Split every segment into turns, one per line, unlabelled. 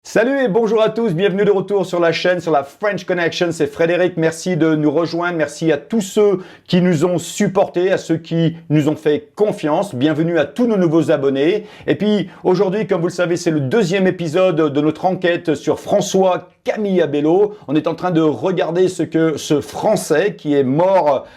Salut et bonjour à tous, bienvenue de retour sur la chaîne, sur la French Connection, c'est Frédéric, merci de nous rejoindre, merci à tous ceux qui nous ont supportés, à ceux qui nous ont fait confiance, bienvenue à tous nos nouveaux abonnés. Et puis aujourd'hui, comme vous le savez, c'est le deuxième épisode de notre enquête sur François Camille Abello. On est en train de regarder ce que ce Français qui est mort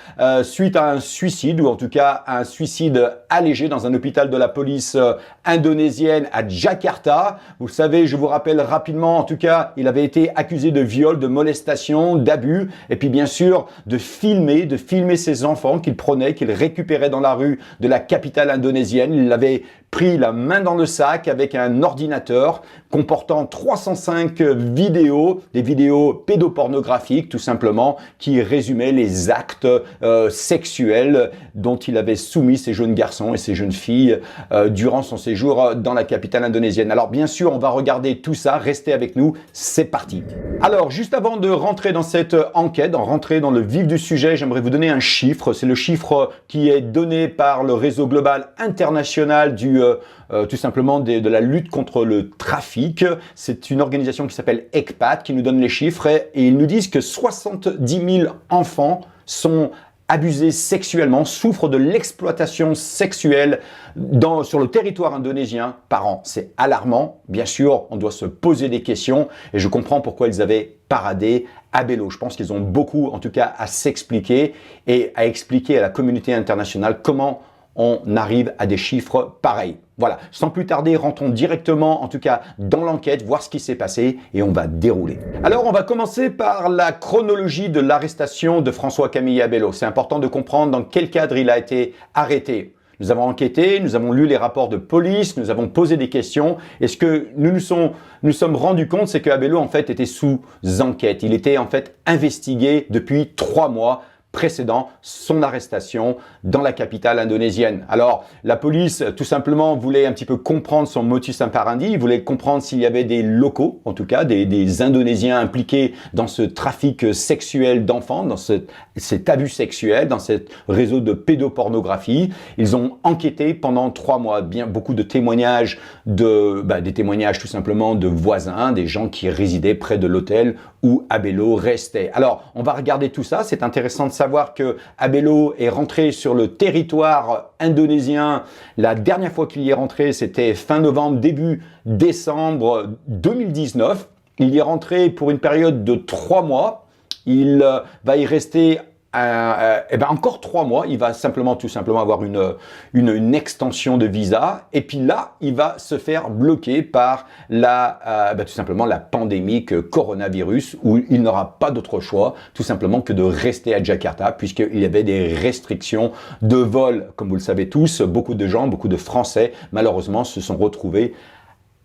suite à un suicide, ou en tout cas un suicide allégé dans un hôpital de la police indonésienne à Jakarta. Vous le savez, je vous rappelle rapidement, en tout cas, il avait été accusé de viol, de molestation, d'abus, et puis bien sûr de filmer ses enfants qu'il prenait, qu'il récupérait dans la rue de la capitale indonésienne. Il l'avait pris la main dans le sac avec un ordinateur comportant 305 vidéos, des vidéos pédopornographiques tout simplement, qui résumaient les actes sexuels dont il avait soumis ces jeunes garçons et ces jeunes filles durant son séjour dans la capitale indonésienne. Alors bien sûr, on va regarder tout ça, restez avec nous, c'est parti. Alors juste avant de rentrer dans cette enquête, de rentrer dans le vif du sujet, j'aimerais vous donner un chiffre. C'est le chiffre qui est donné par le réseau global international tout simplement de la lutte contre le trafic. C'est une organisation qui s'appelle ECPAT qui nous donne les chiffres et ils nous disent que 70 000 enfants sont abusés sexuellement, souffrent de l'exploitation sexuelle sur le territoire indonésien par an. C'est alarmant. Bien sûr, on doit se poser des questions et je comprends pourquoi ils avaient paradé Abello. Je pense qu'ils ont beaucoup, en tout cas, à s'expliquer et à expliquer à la communauté internationale comment on arrive à des chiffres pareils. Voilà, sans plus tarder, rentrons directement, en tout cas, dans l'enquête, voir ce qui s'est passé et on va dérouler. Alors, on va commencer par la chronologie de l'arrestation de François Camille Abello. C'est important de comprendre dans quel cadre il a été arrêté. Nous avons enquêté, nous avons lu les rapports de police, nous avons posé des questions. Et ce que nous sommes rendus compte, c'est que Abello, en fait, était sous enquête. Il était, en fait, investigué depuis 3 mois précédant son arrestation dans la capitale indonésienne. Alors, la police, tout simplement, voulait un petit peu comprendre son motus operandi, voulait comprendre s'il y avait des locaux, en tout cas, des Indonésiens impliqués dans ce trafic sexuel d'enfants, dans cet abus sexuel, dans ce réseau de pédopornographie. Ils ont enquêté pendant 3 mois, beaucoup de témoignages, des témoignages tout simplement de voisins, des gens qui résidaient près de l'hôtel où Abello restait. Alors, on va regarder tout ça. C'est intéressant de savoir que Abello est rentré sur le territoire indonésien. La dernière fois qu'il y est rentré, c'était fin novembre, début décembre 2019. Il y est rentré pour une période de 3 mois. Il va y rester encore 3 mois, il va tout simplement avoir une extension de visa et puis là, il va se faire bloquer par tout simplement la pandémie coronavirus où il n'aura pas d'autre choix tout simplement que de rester à Jakarta puisqu'il y avait des restrictions de vol. Comme vous le savez tous, beaucoup de gens, beaucoup de Français malheureusement se sont retrouvés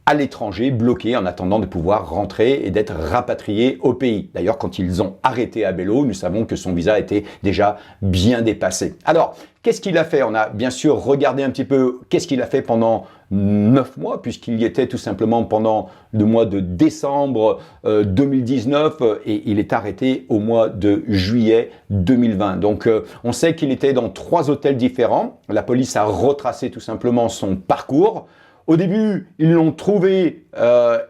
à l'étranger, bloqués en attendant de pouvoir rentrer et d'être rapatriés au pays. D'ailleurs, quand ils ont arrêté Abello, nous savons que son visa était déjà bien dépassé. Alors, qu'est-ce qu'il a fait? On a bien sûr regardé un petit peu qu'est-ce qu'il a fait pendant 9 mois, puisqu'il y était tout simplement pendant le mois de décembre 2019 et il est arrêté au mois de juillet 2020. Donc, on sait qu'il était dans 3 hôtels différents. La police a retracé tout simplement son parcours. Au début, ils l'ont trouvé,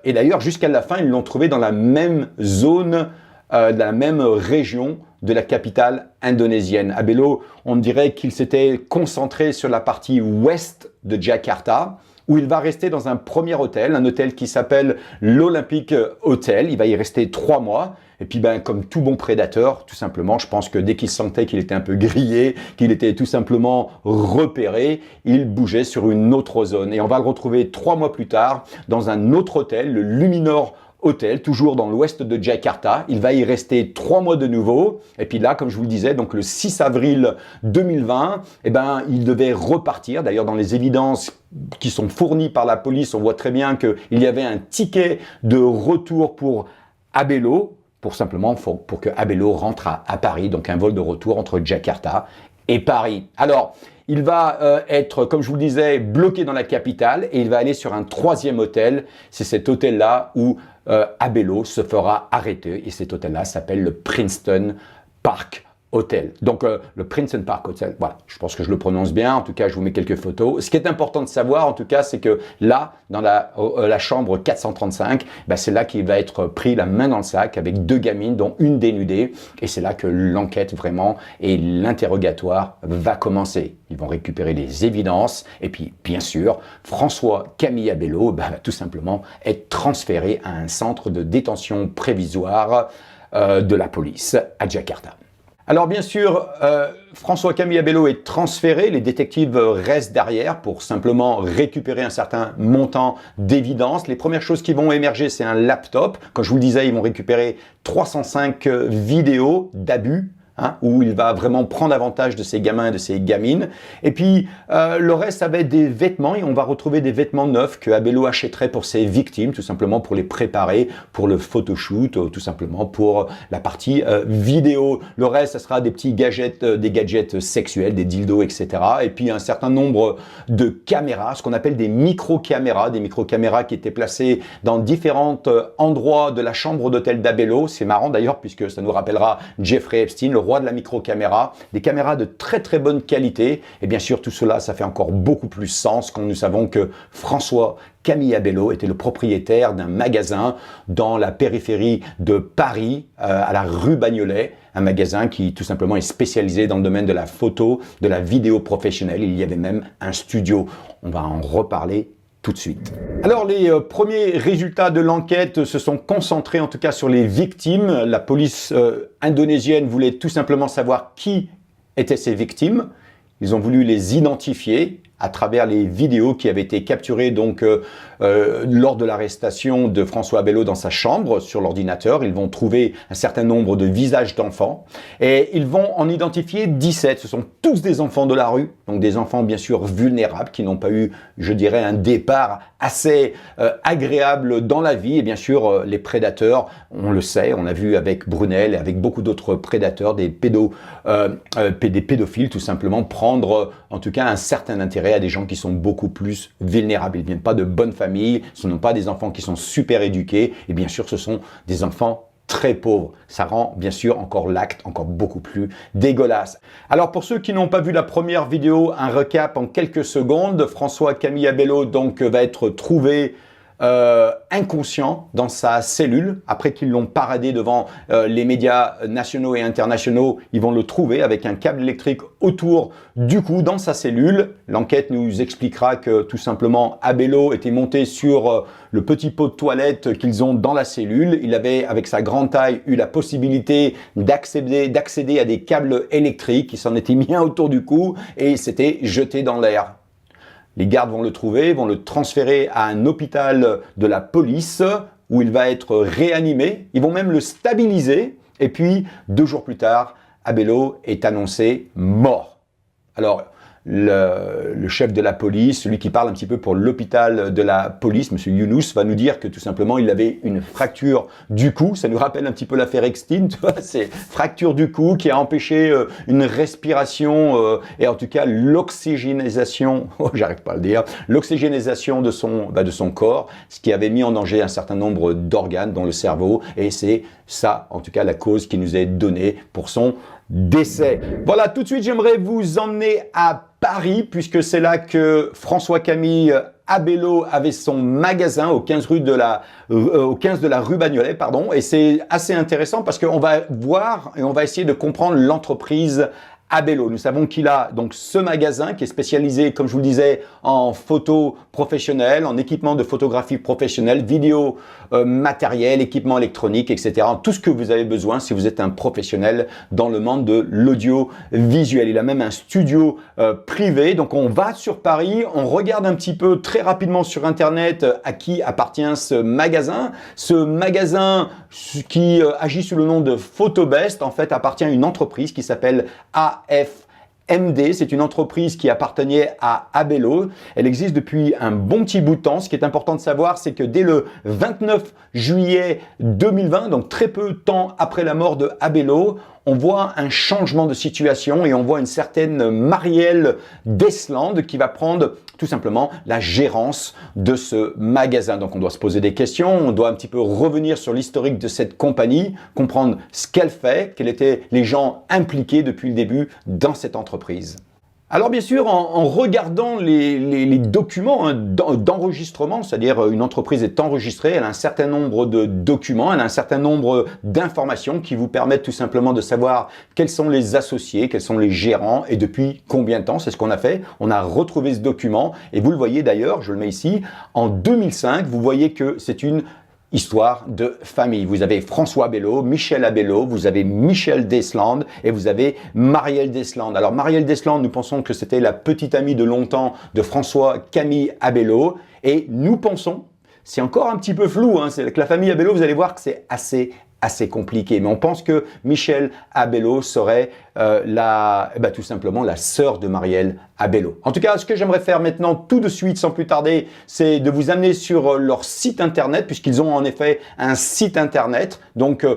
et d'ailleurs jusqu'à la fin, ils l'ont trouvé dans la même zone, dans la même région de la capitale indonésienne. Abello, on dirait qu'il s'était concentré sur la partie ouest de Jakarta, où il va rester dans un premier hôtel, un hôtel qui s'appelle l'Olympic Hotel. Il va y rester 3 mois. Et puis, comme tout bon prédateur, tout simplement, je pense que dès qu'il sentait qu'il était un peu grillé, qu'il était tout simplement repéré, il bougeait sur une autre zone. Et on va le retrouver 3 mois plus tard dans un autre hôtel, le Luminor Hotel, toujours dans l'ouest de Jakarta. Il va y rester 3 mois de nouveau. Et puis là, comme je vous le disais, donc le 6 avril 2020, il devait repartir. D'ailleurs, dans les évidences qui sont fournies par la police, on voit très bien qu'il y avait un ticket de retour pour Abello, pour que Abello rentre à Paris, donc un vol de retour entre Jakarta et Paris. Alors, il va être, comme je vous le disais, bloqué dans la capitale et il va aller sur un 3e hôtel. C'est cet hôtel-là où Abello se fera arrêter et cet hôtel-là s'appelle le Princeton Park Hotel. Donc le Princeton Park Hotel. Voilà, je pense que je le prononce bien. En tout cas, je vous mets quelques photos. Ce qui est important de savoir, en tout cas, c'est que là, dans la chambre 435, c'est là qu'il va être pris la main dans le sac avec 2 gamines, dont une dénudée. Et c'est là que l'enquête vraiment et l'interrogatoire va commencer. Ils vont récupérer les évidences. Et puis, bien sûr, François Camille Abello va tout simplement être transféré à un centre de détention prévisoire de la police à Jakarta. Alors bien sûr, François Camille Abello est transféré, les détectives restent derrière pour simplement récupérer un certain montant d'évidence. Les premières choses qui vont émerger, c'est un laptop. Comme je vous le disais, ils vont récupérer 305 vidéos d'abus. Où il va vraiment prendre avantage de ces gamins et de ces gamines. Et puis, le reste, ça va être des vêtements. Et on va retrouver des vêtements neufs que Abello achèterait pour ses victimes, tout simplement pour les préparer pour le photoshoot, tout simplement pour la partie vidéo. Le reste, ça sera des petits gadgets, des gadgets sexuels, des dildos, etc. Et puis, un certain nombre de caméras, ce qu'on appelle des micro-caméras qui étaient placées dans différents endroits de la chambre d'hôtel d'Abello. C'est marrant d'ailleurs, puisque ça nous rappellera Jeffrey Epstein, le roi de la micro-caméra, des caméras de très très bonne qualité. Et bien sûr, tout cela, ça fait encore beaucoup plus sens quand nous savons que François Camille Abello était le propriétaire d'un magasin dans la périphérie de Paris, à la rue Bagnolet, un magasin qui tout simplement est spécialisé dans le domaine de la photo, de la vidéo professionnelle. Il y avait même un studio. On va en reparler tout de suite. Alors les premiers résultats de l'enquête se sont concentrés en tout cas sur les victimes. La police indonésienne voulait tout simplement savoir qui étaient ces victimes. Ils ont voulu les identifier à travers les vidéos qui avaient été capturées donc lors de l'arrestation de François Abello dans sa chambre sur l'ordinateur. Ils vont trouver un certain nombre de visages d'enfants et ils vont en identifier 17. Ce sont tous des enfants de la rue, donc des enfants bien sûr vulnérables qui n'ont pas eu, je dirais, un départ assez agréable dans la vie. Et bien sûr, les prédateurs, on le sait, on l'a vu avec Brunel et avec beaucoup d'autres prédateurs, des pédophiles tout simplement, prendre en tout cas un certain intérêt à des gens qui sont beaucoup plus vulnérables. Ils ne viennent pas de bonnes familles, ce ne sont pas des enfants qui sont super éduqués et bien sûr ce sont des enfants très pauvres. Ça rend bien sûr encore l'acte encore beaucoup plus dégueulasse. Alors pour ceux qui n'ont pas vu la première vidéo, un recap en quelques secondes. François Camille Abello donc va être trouvé inconscient dans sa cellule. Après qu'ils l'ont paradé devant les médias nationaux et internationaux, ils vont le trouver avec un câble électrique autour du cou dans sa cellule. L'enquête nous expliquera que tout simplement Abello était monté sur le petit pot de toilette qu'ils ont dans la cellule. Il avait, avec sa grande taille, eu la possibilité d'accéder à des câbles électriques. Il s'en était mis un autour du cou et il s'était jeté dans l'air. Les gardes vont le trouver, vont le transférer à un hôpital de la police où il va être réanimé. Ils vont même le stabiliser. Et puis, 2 jours plus tard, Abello est annoncé mort. Alors, le chef de la police, celui qui parle un petit peu pour l'hôpital de la police, M. Younous, va nous dire que tout simplement il avait une fracture du cou. Ça nous rappelle un petit peu l'affaire Epstein, tu vois, c'est fracture du cou qui a empêché une respiration et en tout cas l'oxygénisation, j'arrive pas à le dire, l'oxygénisation de son corps, ce qui avait mis en danger un certain nombre d'organes dont le cerveau, et c'est ça en tout cas la cause qui nous est donnée pour son décès. Voilà, tout de suite j'aimerais vous emmener à Paris puisque c'est là que François Camille Abello avait son magasin au 15 de la rue Bagnolet, pardon, et c'est assez intéressant parce qu'on va voir et on va essayer de comprendre l'entreprise Abello. Nous savons qu'il a donc ce magasin qui est spécialisé, comme je vous le disais, en photo professionnelle, en équipement de photographie professionnelle, vidéo matériel, équipement électronique, etc. Tout ce que vous avez besoin si vous êtes un professionnel dans le monde de l'audiovisuel. Il a même un studio privé. Donc on va sur Paris, on regarde un petit peu très rapidement sur Internet à qui appartient ce magasin. Ce magasin qui agit sous le nom de Photobest, en fait, appartient à une entreprise qui s'appelle AFMD, c'est une entreprise qui appartenait à Abello. Elle existe depuis un bon petit bout de temps. Ce qui est important de savoir, c'est que dès le 29 juillet 2020, donc très peu de temps après la mort de Abello, on voit un changement de situation et on voit une certaine Marielle Deslandes qui va prendre tout simplement la gérance de ce magasin. Donc on doit se poser des questions, on doit un petit peu revenir sur l'historique de cette compagnie, comprendre ce qu'elle fait, quels étaient les gens impliqués depuis le début dans cette entreprise. Alors bien sûr, en regardant les documents d'enregistrement, c'est-à-dire une entreprise est enregistrée, elle a un certain nombre de documents, elle a un certain nombre d'informations qui vous permettent tout simplement de savoir quels sont les associés, quels sont les gérants et depuis combien de temps. C'est ce qu'on a fait. On a retrouvé ce document et vous le voyez d'ailleurs, je le mets ici, en 2005, vous voyez que c'est une histoire de famille. Vous avez François Abello, Michel Abello, vous avez Michel Deslandes et vous avez Marielle Deslandes. Alors Marielle Deslandes, nous pensons que c'était la petite amie de longtemps de François Camille Abello et nous pensons, c'est encore un petit peu flou, c'est que la famille Abello, vous allez voir que c'est assez compliqué, mais on pense que Michel Abello serait tout simplement la sœur de Marielle Abello. En tout cas, ce que j'aimerais faire maintenant tout de suite, sans plus tarder, c'est de vous amener sur leur site internet, puisqu'ils ont en effet un site internet. Donc,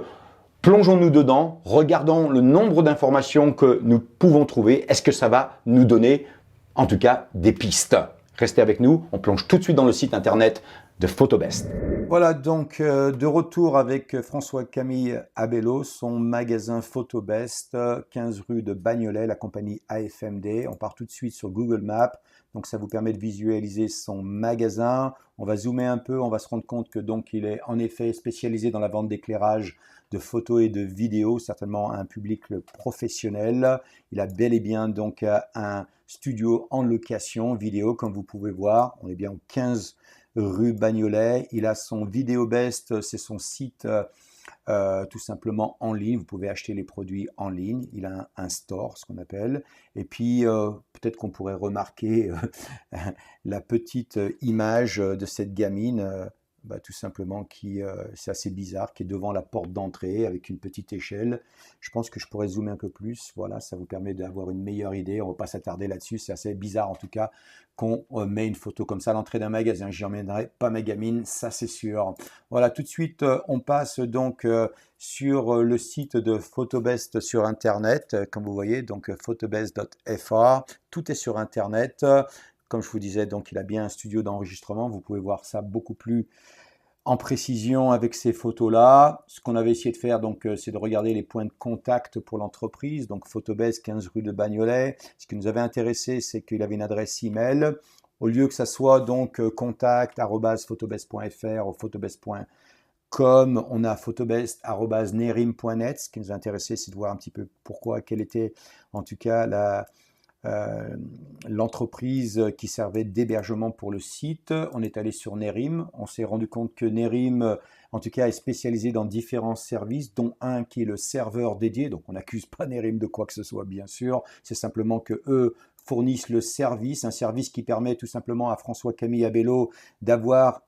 plongeons-nous dedans, regardons le nombre d'informations que nous pouvons trouver. Est-ce que ça va nous donner, en tout cas, des pistes? Restez avec nous, on plonge tout de suite dans le site internet de Photobest. Voilà donc de retour avec François-Camille Abello, son magasin Photobest, 15 rue de Bagnolet, la compagnie AFMD. On part tout de suite sur Google Maps, donc ça vous permet de visualiser son magasin. On va zoomer un peu, on va se rendre compte que donc il est en effet spécialisé dans la vente d'éclairage de photos et de vidéos, certainement à un public professionnel. Il a bel et bien donc un studio en location vidéo, comme vous pouvez voir. On est bien au 15 rue Bagnolet. Il a son Vidéobest, c'est son site tout simplement en ligne. Vous pouvez acheter les produits en ligne. Il a un store, ce qu'on appelle. Et puis, peut-être qu'on pourrait remarquer la petite image de cette gamine, tout simplement, qui, c'est assez bizarre, qui est devant la porte d'entrée avec une petite échelle. Je pense que je pourrais zoomer un peu plus. Voilà, ça vous permet d'avoir une meilleure idée. On ne va pas s'attarder là-dessus. C'est assez bizarre, en tout cas, qu'on met une photo comme ça à l'entrée d'un magasin. J'y emmènerai pas ma gamine, ça c'est sûr. Voilà, tout de suite, on passe donc sur le site de Photobest sur Internet, comme vous voyez, donc photobest.fr. Tout est sur Internet. Comme je vous disais, donc il a bien un studio d'enregistrement. Vous pouvez voir ça beaucoup plus en précision avec ces photos-là. Ce qu'on avait essayé de faire, donc, c'est de regarder les points de contact pour l'entreprise. Donc, Photobest, 15 rue de Bagnolet. Ce qui nous avait intéressé, c'est qu'il avait une adresse email. Au lieu que ça soit donc contact@photobest.fr ou photobest.com, on a photobest@nerim.net. Ce qui nous a intéressé, c'est de voir un petit peu pourquoi, quelle était en tout cas l'entreprise qui servait d'hébergement pour le site. On est allé sur Nerim. On s'est rendu compte que Nerim, en tout cas, est spécialisé dans différents services, dont un qui est le serveur dédié. Donc, on n'accuse pas Nerim de quoi que ce soit, bien sûr. C'est simplement que eux fournissent le service, un service qui permet tout simplement à François-Camille Abello d'avoir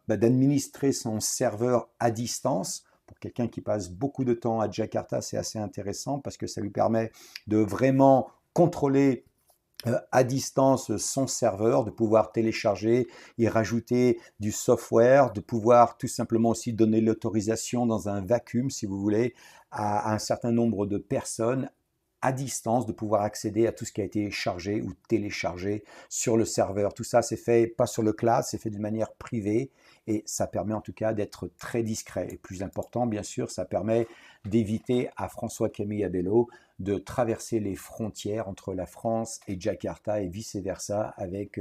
d'administrer son serveur à distance. Pour quelqu'un qui passe beaucoup de temps à Jakarta, c'est assez intéressant parce que ça lui permet de vraiment contrôler à distance son serveur, de pouvoir télécharger et rajouter du software, de pouvoir tout simplement aussi donner l'autorisation dans un vacuum, si vous voulez, à un certain nombre de personnes à distance, de pouvoir accéder à tout ce qui a été chargé ou téléchargé sur le serveur. Tout ça, c'est fait pas sur le cloud, c'est fait d'une manière privée et ça permet en tout cas d'être très discret. Et plus important, bien sûr, ça permet d'éviter à François-Camille Abello de traverser les frontières entre la France et Jakarta et vice-versa avec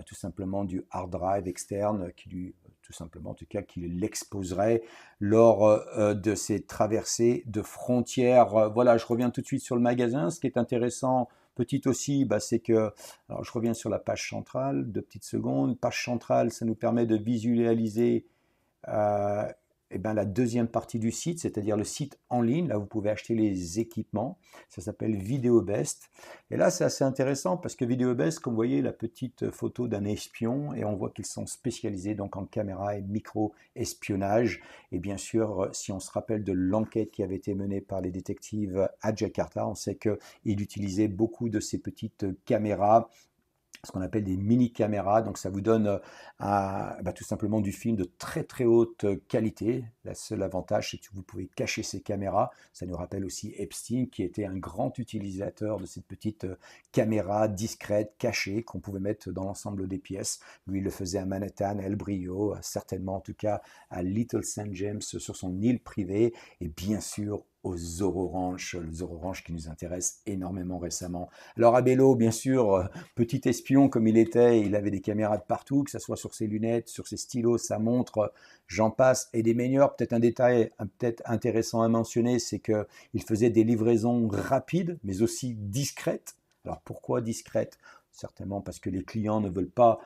tout simplement du hard drive externe qui lui tout simplement, en tout cas, qui l'exposerait lors de ces traversées de frontières. Voilà, je reviens tout de suite sur le magasin. Ce qui est intéressant, petit aussi, c'est que, alors je reviens sur la page centrale, 2 petites secondes. Page centrale, ça nous permet de visualiser la deuxième partie du site, c'est-à-dire le site en ligne. Là, vous pouvez acheter les équipements. Ça s'appelle Vidéobest. Et là, c'est assez intéressant parce que Vidéobest, comme vous voyez, la petite photo d'un espion et on voit qu'ils sont spécialisés donc en caméra et micro-espionnage. Et bien sûr, si on se rappelle de l'enquête qui avait été menée par les détectives à Jakarta, on sait qu'ils utilisaient beaucoup de ces petites caméras ce qu'on appelle des mini-caméras. Donc ça vous donne tout simplement du film de très très haute qualité. Le seul avantage, c'est que vous pouvez cacher ces caméras. Ça nous rappelle aussi Epstein, qui était un grand utilisateur de cette petite caméra discrète, cachée, qu'on pouvait mettre dans l'ensemble des pièces. Lui, il le faisait à Manhattan, à El Brio, certainement en tout cas à Little St. James, sur son île privée, et bien sûr au Zorro Ranch, le Zorro Ranch qui nous intéresse énormément récemment. Alors Abelo, bien sûr, petit espion comme il était, il avait des caméras de partout, que ce soit sur ses lunettes, sur ses stylos, sa montre, j'en passe, et des meilleurs. Peut-être un détail peut-être intéressant à mentionner, c'est qu'il faisait des livraisons rapides, mais aussi discrètes. Alors pourquoi discrètes? Certainement parce que les clients ne veulent pas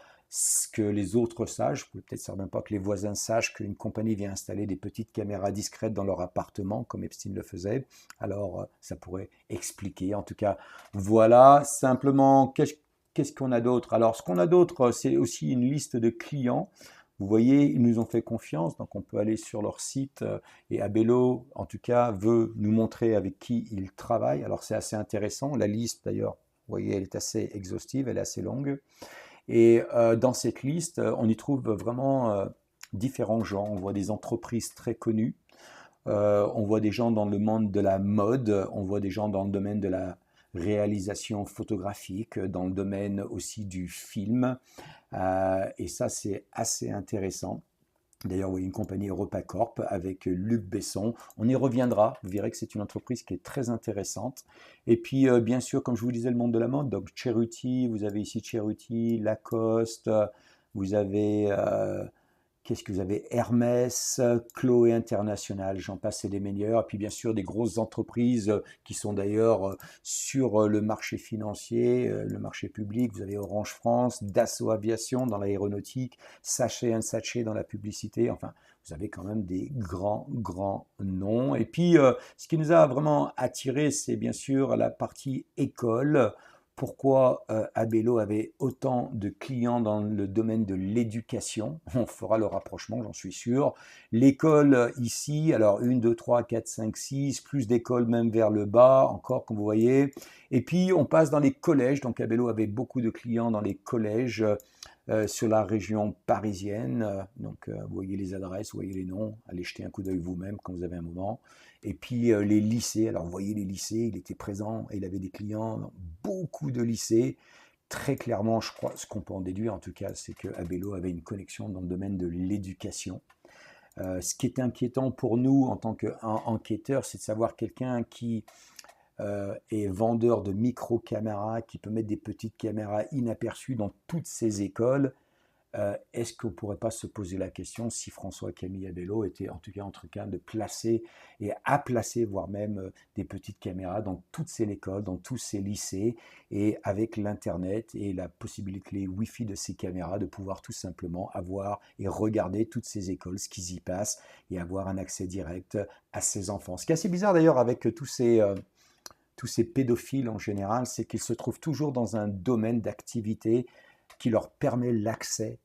que les autres sachent, peut-être certainement pas que les voisins sachent qu'une compagnie vient installer des petites caméras discrètes dans leur appartement, comme Epstein le faisait. Alors, ça pourrait expliquer. En tout cas, voilà, simplement, qu'est-ce qu'on a d'autre? Alors, ce qu'on a d'autre, c'est aussi une liste de clients. Vous voyez, ils nous ont fait confiance, donc on peut aller sur leur site et Abelo, en tout cas, veut nous montrer avec qui ils travaillent. Alors, c'est assez intéressant. La liste, d'ailleurs, vous voyez, elle est assez exhaustive, elle est assez longue. Et dans cette liste, on y trouve vraiment différents genres. On voit des entreprises très connues, on voit des gens dans le monde de la mode, on voit des gens dans le domaine de la réalisation photographique, dans le domaine aussi du film. Et ça, c'est assez intéressant. D'ailleurs, oui, une compagnie EuropaCorp avec Luc Besson. On y reviendra. Vous verrez que c'est une entreprise qui est très intéressante. Et puis, bien sûr, comme je vous disais, le monde de la mode. Donc, Cerruti, vous avez ici Cerruti, Lacoste, vous avez qu'est-ce que vous avez? Hermès, Chloé International, j'en passe, et des meilleurs. Et puis bien sûr des grosses entreprises qui sont d'ailleurs sur le marché financier, le marché public. Vous avez Orange France, Dassault Aviation dans l'aéronautique, Sachet Sachet dans la publicité. Enfin, vous avez quand même des grands, grands noms. Et puis, ce qui nous a vraiment attiré, c'est bien sûr la partie école. Pourquoi Abelo avait autant de clients dans le domaine de l'éducation? On fera le rapprochement, j'en suis sûr. L'école ici, alors 1, 2, 3, 4, 5, 6, plus d'écoles même vers le bas, encore comme vous voyez. Et puis on passe dans les collèges, donc Abelo avait beaucoup de clients dans les collèges sur la région parisienne. Donc vous voyez les adresses, vous voyez les noms, allez jeter un coup d'œil vous-même quand vous avez un moment. Et puis les lycées, alors vous voyez les lycées, il était présent et il avait des clients dans beaucoup de lycées. Très clairement, je crois, ce qu'on peut en déduire en tout cas, c'est que Abelo avait une connexion dans le domaine de l'éducation. Ce qui est inquiétant pour nous en tant qu'enquêteurs, c'est de savoir quelqu'un qui est vendeur de micro-caméras, qui peut mettre des petites caméras inaperçues dans toutes ces écoles. Est-ce qu'on ne pourrait pas se poser la question si François-Camille Abelo était en tout cas en train de placer et à placer, voire même des petites caméras dans toutes ces écoles, dans tous ces lycées, et avec l'Internet et la possibilité Wi-Fi de ces caméras, de pouvoir tout simplement avoir et regarder toutes ces écoles, ce qui y passe, et avoir un accès direct à ces enfants. Ce qui est assez bizarre d'ailleurs avec tous ces pédophiles en général, c'est qu'ils se trouvent toujours dans un domaine d'activité qui leur permet l'accès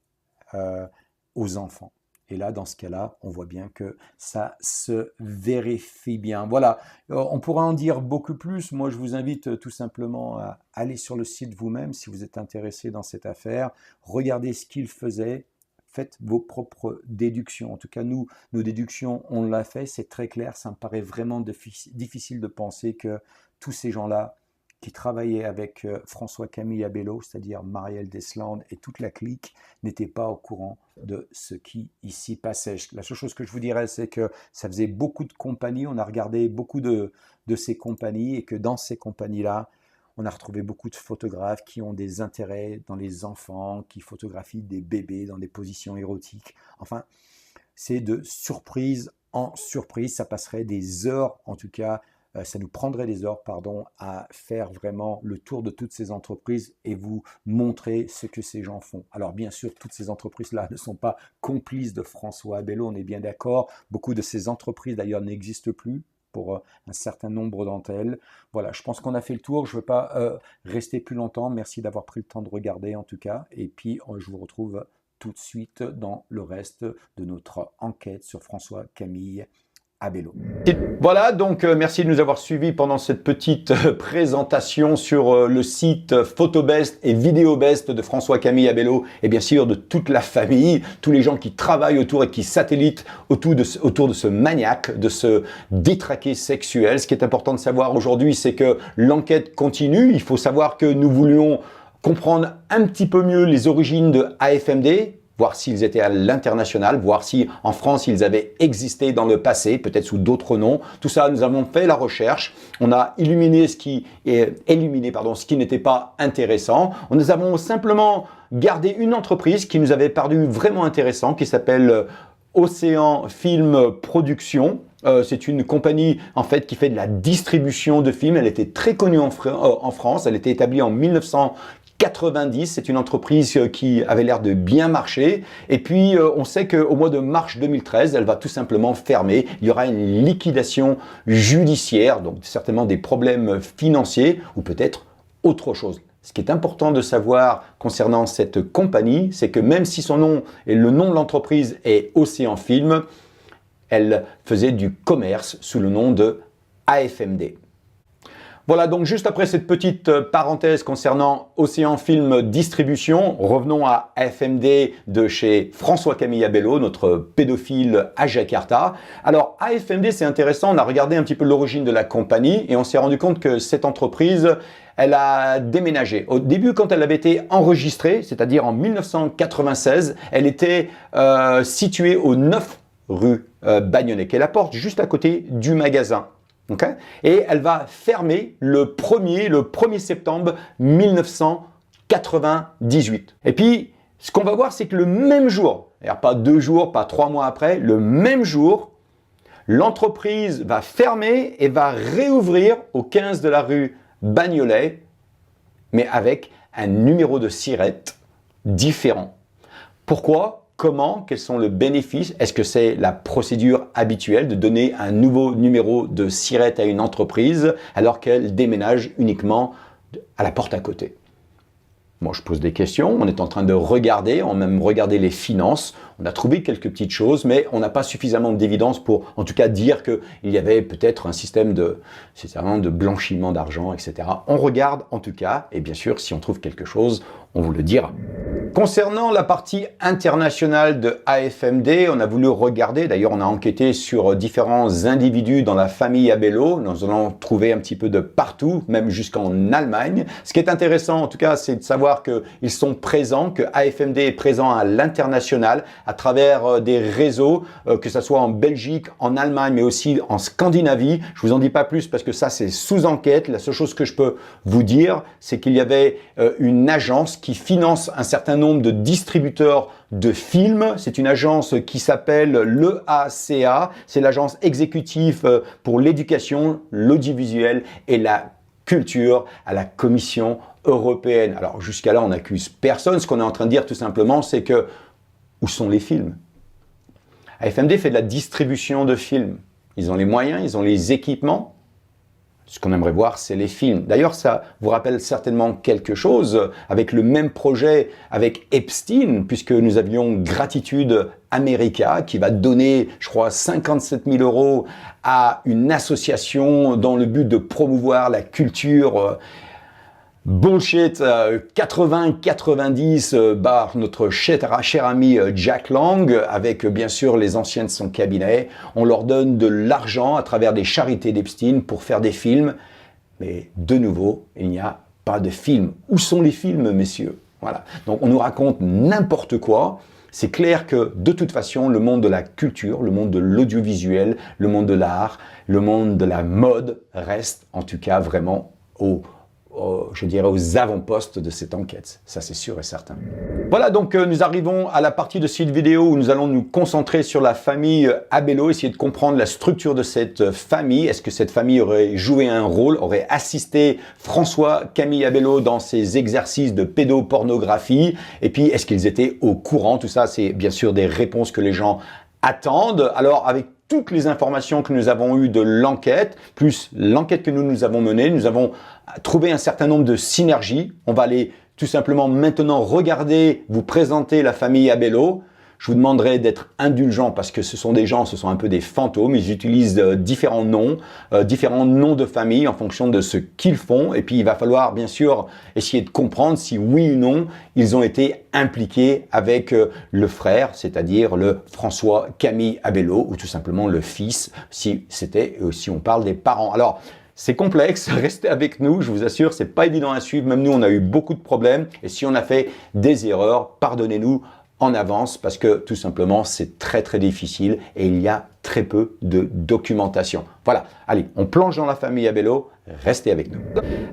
aux enfants. Et là, dans ce cas-là, on voit bien que ça se vérifie bien. Voilà, on pourra en dire beaucoup plus. Moi, je vous invite tout simplement à aller sur le site vous-même si vous êtes intéressé dans cette affaire. Regardez ce qu'il faisait. Faites vos propres déductions. En tout cas, nos déductions, on l'a fait. C'est très clair. Ça me paraît vraiment difficile de penser que tous ces gens-là qui travaillait avec François-Camille Abelo, c'est-à-dire Marielle Deslandes et toute la clique, n'étaient pas au courant de ce qui ici passait. La seule chose que je vous dirais, c'est que ça faisait beaucoup de compagnies, on a regardé beaucoup de ces compagnies, et que dans ces compagnies-là, on a retrouvé beaucoup de photographes qui ont des intérêts dans les enfants, qui photographient des bébés dans des positions érotiques. Enfin, c'est de surprise en surprise, ça passerait des heures en tout cas, ça nous prendrait des heures, pardon, à faire vraiment le tour de toutes ces entreprises et vous montrer ce que ces gens font. Alors bien sûr, toutes ces entreprises-là ne sont pas complices de François Abelo, on est bien d'accord. Beaucoup de ces entreprises d'ailleurs n'existent plus pour un certain nombre d'entre elles. Voilà, je pense qu'on a fait le tour. Je ne veux pas rester plus longtemps. Merci d'avoir pris le temps de regarder en tout cas. Et puis, je vous retrouve tout de suite dans le reste de notre enquête sur François-Camille Abello. Voilà, donc merci de nous avoir suivis pendant cette petite présentation sur le site PhotoBest et VideoBest de François-Camille Abello et bien sûr de toute la famille, tous les gens qui travaillent autour et qui satellitent autour de ce maniaque, de ce détraqué sexuel. Ce qui est important de savoir aujourd'hui, c'est que l'enquête continue. Il faut savoir que nous voulions comprendre un petit peu mieux les origines de AFMD, voir s'ils étaient à l'international, voir si en France ils avaient existé dans le passé, peut-être sous d'autres noms. Tout ça, nous avons fait la recherche. On a éliminé ce qui n'était pas intéressant. Nous avons simplement gardé une entreprise qui nous avait paru vraiment intéressant, qui s'appelle Océan Film Production. C'est une compagnie en fait qui fait de la distribution de films. Elle était très connue en France. Elle était établie en 1990, c'est une entreprise qui avait l'air de bien marcher. Et puis, on sait qu'au mois de mars 2013, elle va tout simplement fermer. Il y aura une liquidation judiciaire, donc certainement des problèmes financiers ou peut-être autre chose. Ce qui est important de savoir concernant cette compagnie, c'est que même si son nom et le nom de l'entreprise est Océan Film, elle faisait du commerce sous le nom de AFMD. Voilà, donc juste après cette petite parenthèse concernant Océan Film Distribution, revenons à AFMD de chez François-Camille Abello, notre pédophile à Jakarta. Alors AFMD, c'est intéressant, on a regardé un petit peu l'origine de la compagnie et on s'est rendu compte que cette entreprise, elle a déménagé. Au début, quand elle avait été enregistrée, c'est-à-dire en 1996, elle était située au 9 rue Bagnolet, qui est la porte juste à côté du magasin. Okay. Et elle va fermer le 1er septembre 1998. Et puis, ce qu'on va voir, c'est que le même jour, pas 2 jours, pas 3 mois après, le même jour, l'entreprise va fermer et va réouvrir au 15 de la rue Bagnolet, mais avec un numéro de SIRET différent. Pourquoi ? Comment? Quels sont les bénéfices? Est-ce que c'est la procédure habituelle de donner un nouveau numéro de SIRET à une entreprise alors qu'elle déménage uniquement à la porte à côté? Moi, je pose des questions. On est en train de regarder, on a même regardé les finances. On a trouvé quelques petites choses, mais on n'a pas suffisamment d'évidence pour, en tout cas, dire qu'il y avait peut-être un système de blanchiment d'argent, etc. On regarde en tout cas, et bien sûr, si on trouve quelque chose, on vous le dira. Concernant la partie internationale de AFMD, on a voulu regarder, d'ailleurs on a enquêté sur différents individus dans la famille Abello, nous allons trouver un petit peu de partout, même jusqu'en Allemagne. Ce qui est intéressant en tout cas, c'est de savoir qu'ils sont présents, que AFMD est présent à l'international à travers des réseaux, que ce soit en Belgique, en Allemagne, mais aussi en Scandinavie. Je vous en dis pas plus parce que ça c'est sous enquête. La seule chose que je peux vous dire, c'est qu'il y avait une agence qui finance un certain nombre de distributeurs de films. C'est une agence qui s'appelle l'EACA. C'est l'agence exécutive pour l'éducation, l'audiovisuel et la culture à la Commission européenne. Alors jusqu'à là, on n'accuse personne. Ce qu'on est en train de dire tout simplement, c'est que où sont les films? AFMD fait de la distribution de films. Ils ont les moyens, ils ont les équipements. Ce qu'on aimerait voir, c'est les films. D'ailleurs, ça vous rappelle certainement quelque chose avec le même projet avec Epstein, puisque nous avions Gratitude America qui va donner, je crois, 57 000 € à une association dans le but de promouvoir la culture bullshit 80-90 notre cher ami Jack Lang avec bien sûr les anciens de son cabinet. On leur donne de l'argent à travers des charités d'Epstein pour faire des films. Mais de nouveau, il n'y a pas de films. Où sont les films, messieurs? Voilà. Donc on nous raconte n'importe quoi. C'est clair que de toute façon, le monde de la culture, le monde de l'audiovisuel, le monde de l'art, le monde de la mode reste en tout cas vraiment je dirais aux avant-postes de cette enquête. Ça, c'est sûr et certain. Voilà, donc nous arrivons à la partie de cette vidéo où nous allons nous concentrer sur la famille Abello, essayer de comprendre la structure de cette famille. Est-ce que cette famille aurait joué un rôle, aurait assisté François-Camille Abello dans ses exercices de pédopornographie? Et puis, est-ce qu'ils étaient au courant? Tout ça, c'est bien sûr des réponses que les gens attendent. Alors, avec toutes les informations que nous avons eues de l'enquête, plus l'enquête que nous avons menée, nous avons trouvé un certain nombre de synergies. On va aller tout simplement maintenant regarder, vous présenter la famille Abello. Je vous demanderai d'être indulgent parce que ce sont des gens, ce sont un peu des fantômes. Ils utilisent différents noms de famille en fonction de ce qu'ils font. Et puis, il va falloir, bien sûr, essayer de comprendre si oui ou non, ils ont été impliqués avec le frère, c'est-à-dire le François Camille Abello, ou tout simplement le fils, si on parle des parents. Alors, c'est complexe, restez avec nous, je vous assure, c'est pas évident à suivre. Même nous, on a eu beaucoup de problèmes. Et si on a fait des erreurs, pardonnez-nous en avance parce que tout simplement, c'est très très difficile et il y a très peu de documentation. Voilà, allez, on plonge dans la famille Abello, restez avec nous.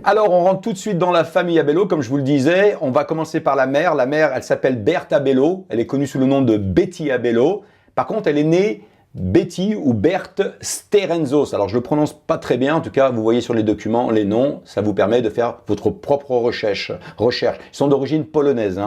Alors, on rentre tout de suite dans la famille Abello, comme je vous le disais. On va commencer par la mère. La mère, elle s'appelle Berthe Abello. Elle est connue sous le nom de Betty Abello. Par contre, elle est née Betty ou Berthe Sterenzos. Alors, je le prononce pas très bien. En tout cas, vous voyez sur les documents les noms. Ça vous permet de faire votre propre recherche. Ils sont d'origine polonaise.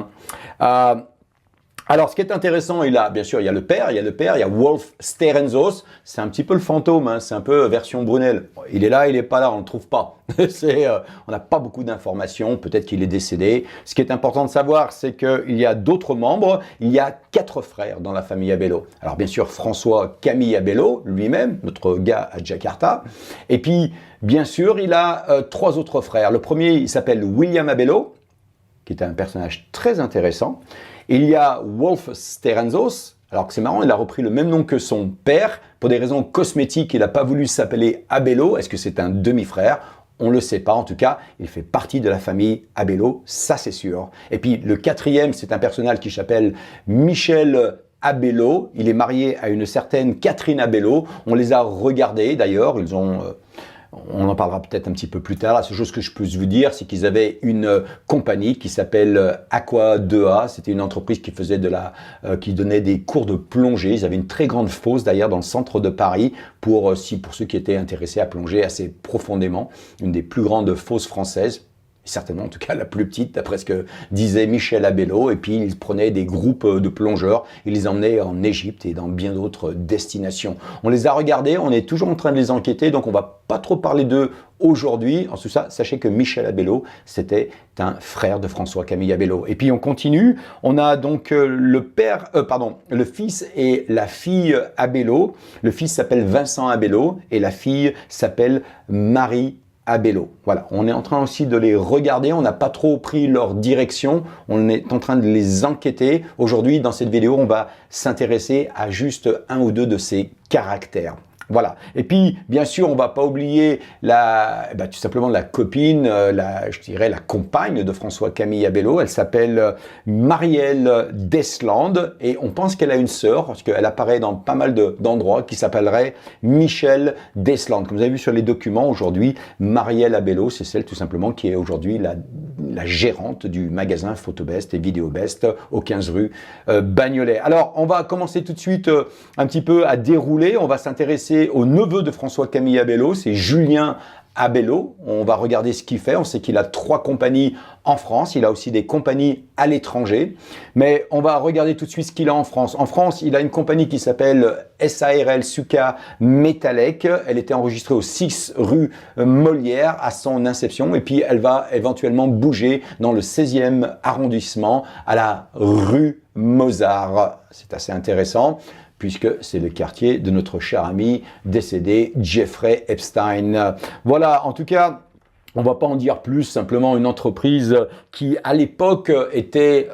Alors, ce qui est intéressant, bien sûr, il y a le père, il y a Wolf Sterenzos. C'est un petit peu le fantôme, hein, c'est un peu version Brunel. Il est là, il n'est pas là, on ne le trouve pas. On n'a pas beaucoup d'informations, peut-être qu'il est décédé. Ce qui est important de savoir, c'est qu'il y a d'autres membres. Il y a 4 frères dans la famille Abello. Alors, bien sûr, François Camille Abello, lui-même, notre gars à Jakarta. Et puis, bien sûr, il a 3 autres frères. Le premier, il s'appelle William Abello, qui est un personnage très intéressant. Il y a Wolf Sterenzos, alors que c'est marrant, il a repris le même nom que son père. Pour des raisons cosmétiques, il n'a pas voulu s'appeler Abello. Est-ce que c'est un demi-frère? On ne le sait pas. En tout cas, il fait partie de la famille Abello, ça c'est sûr. Et puis le 4e, c'est un personnage qui s'appelle Michel Abello. Il est marié à une certaine Catherine Abello. On les a regardés d'ailleurs, on en parlera peut-être un petit peu plus tard. La seule chose que je peux vous dire, c'est qu'ils avaient une compagnie qui s'appelle Aqua 2A. C'était une entreprise qui faisait qui donnait des cours de plongée. Ils avaient une très grande fosse d'ailleurs dans le centre de Paris pour ceux qui étaient intéressés à plonger assez profondément. Une des plus grandes fosses françaises. Certainement, en tout cas, la plus petite, d'après ce que disait Michel Abello. Et puis, il prenait des groupes de plongeurs, il les emmenait en Égypte et dans bien d'autres destinations. On les a regardés, on est toujours en train de les enquêter, donc on va pas trop parler d'eux aujourd'hui. En tout ça, sachez que Michel Abello, c'était un frère de François Camille Abello. Et puis, on continue. On a donc le fils et la fille Abello. Le fils s'appelle Vincent Abello et la fille s'appelle Marie Abello. Voilà, on est en train aussi de les regarder, on n'a pas trop pris leur direction, on est en train de les enquêter. Aujourd'hui, dans cette vidéo, on va s'intéresser à juste un ou deux de ces caractères. Voilà. Et puis, bien sûr, on va pas oublier tout simplement la copine, je dirais la compagne de François Camille Abello. Elle s'appelle Marielle Deslandes et on pense qu'elle a une sœur parce qu'elle apparaît dans pas mal d'endroits qui s'appellerait Michel Deslandes. Comme vous avez vu sur les documents aujourd'hui, Marielle Abello, c'est celle tout simplement qui est aujourd'hui la gérante du magasin Photobest et Vidéobest au 15 rue Bagnolet. Alors, on va commencer tout de suite un petit peu à dérouler. On va s'intéresser au neveu de François Camille Abello, c'est Julien Abello. On va regarder ce qu'il fait. On sait qu'il a 3 compagnies en France. Il a aussi des compagnies à l'étranger. Mais on va regarder tout de suite ce qu'il a en France. En France, il a une compagnie qui s'appelle SARL Suca Metalec. Elle était enregistrée au 6 rue Molière à son inception. Et puis, elle va éventuellement bouger dans le 16e arrondissement à la rue Mozart. C'est assez intéressant, puisque c'est le quartier de notre cher ami décédé Jeffrey Epstein. Voilà, en tout cas, on ne va pas en dire plus, simplement une entreprise qui, à l'époque, était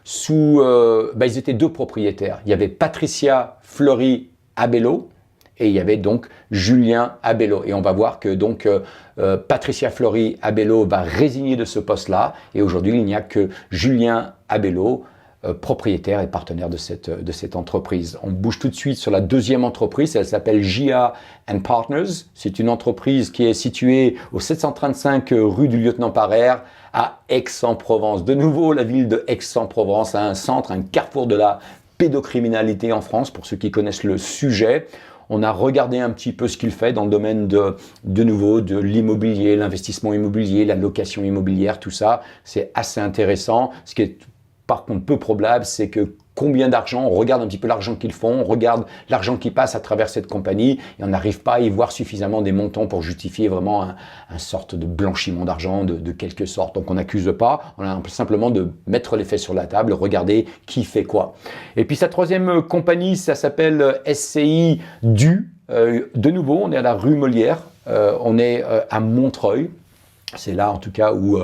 ils étaient 2 propriétaires. Il y avait Patricia Fleury Abello et il y avait donc Julien Abello. Et on va voir que donc Patricia Fleury Abello va résigner de ce poste-là et aujourd'hui, il n'y a que Julien Abello, propriétaire et partenaire de cette entreprise. On bouge tout de suite sur la 2e entreprise, elle s'appelle J.A. & Partners. C'est une entreprise qui est située au 735 rue du Lieutenant Parère à Aix-en-Provence. De nouveau, la ville de Aix-en-Provence a un centre, un carrefour de la pédocriminalité en France, pour ceux qui connaissent le sujet. On a regardé un petit peu ce qu'il fait dans le domaine de nouveau de l'immobilier, l'investissement immobilier, la location immobilière, tout ça. C'est assez intéressant. Ce qui est par contre peu probable, c'est que combien d'argent, on regarde un petit peu l'argent qu'ils font, on regarde l'argent qui passe à travers cette compagnie et on n'arrive pas à y voir suffisamment des montants pour justifier vraiment un sorte de blanchiment d'argent de quelque sorte. Donc on n'accuse pas, on a simplement de mettre les faits sur la table, regarder qui fait quoi. Et puis sa troisième compagnie, ça s'appelle SCI Du. De nouveau, on est à la rue Molière, on est à Montreuil. C'est là, en tout cas, où